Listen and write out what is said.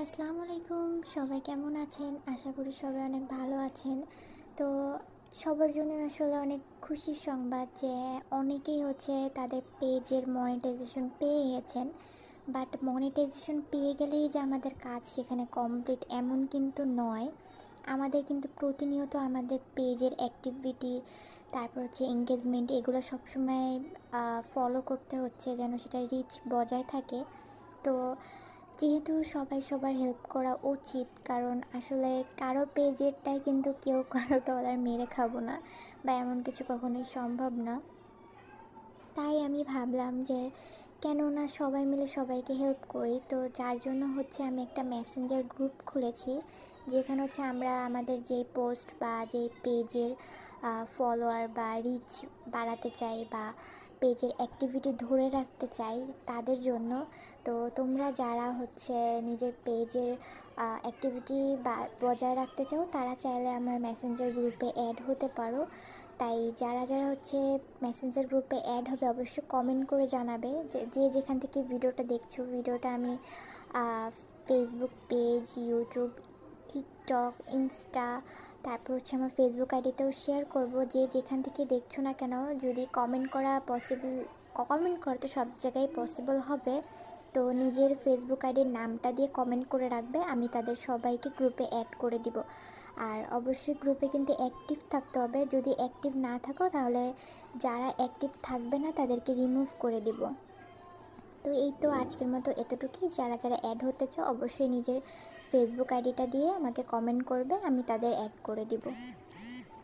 আসসালামু আলাইকুম। সবাই কেমন আছেন? আশা করি সবাই অনেক ভালো আছেন। তো সবার জন্য আসলে অনেক খুশির সংবাদ যে অনেকেই তাদের পেজের মনিটাইজেশন পেয়ে গেছেন। বাট মনিটাইজেশন পেয়ে গেলেই যে আমাদের কাজ সেখানে কমপ্লিট এমন কিন্তু নয়। আমাদের কিন্তু প্রতিনিয়ত আমাদের পেজের অ্যাক্টিভিটি, তারপর এঙ্গেজমেন্ট এগুলো সবসময় ফলো করতে হচ্ছে যেন সেটা রিচ বজায় থাকে। তো যেহেতু সবাই সবার হেল্প করা উচিত, কারণ আসলে কারো পেজেরটাই কিন্তু কেউ কারো ডলার মেরে খাবো না, বা এমন কিছু কখনোই সম্ভব না। তাই আমি ভাবলাম যে কেন না সবাই মিলে সবাইকে হেল্প করি। তো যার জন্য আমি একটা মেসেঞ্জার গ্রুপ খুলেছি, যেখানে আমরা আমাদের যেই পোস্ট বা যেই পেজের ফলোয়ার বা রিচ বাড়াতে চাই বা পেজের অ্যাক্টিভিটি ধরে রাখতে চাই তাদের জন্য। তো তোমরা যারা নিজের পেজের অ্যাক্টিভিটি বা বজায় রাখতে চাও তারা চাইলে আমার মেসেঞ্জার গ্রুপে অ্যাড হতে পারো। তাই যারা যারা মেসেঞ্জার গ্রুপে অ্যাড হবে অবশ্যই কমেন্ট করে জানাবে যে যে যেখান থেকে ভিডিওটা দেখছো। ভিডিওটা আমি Facebook page, YouTube, TikTok, Insta, তারপর আমার ফেসবুক আইডিতেও শেয়ার করব। যে যেখান থেকে দেখছো না কেন, যদি কমেন্ট করা পসিবল, কমেন্ট করা তো সব জায়গায় পসিবল হবে। তো নিজের ফেসবুক আইডির নামটা দিয়ে কমেন্ট করে রাখবে, আমি তাদের সবাইকে গ্রুপে অ্যাড করে দিব। আর অবশ্যই গ্রুপে কিন্তু অ্যাক্টিভ থাকতে হবে। যদি অ্যাক্টিভ না থাকো তাহলে যারা অ্যাক্টিভ থাকবে না তাদেরকে রিমুভ করে দিব। তো এই তো আজকের মতো এতটুকুই। যারা যারা অ্যাড হতে চাও অবশ্যই নিজের ফেসবুক আইডিটা দিয়ে আমাকে কমেন্ট করবে, আমি তাদের অ্যাড করে দিব।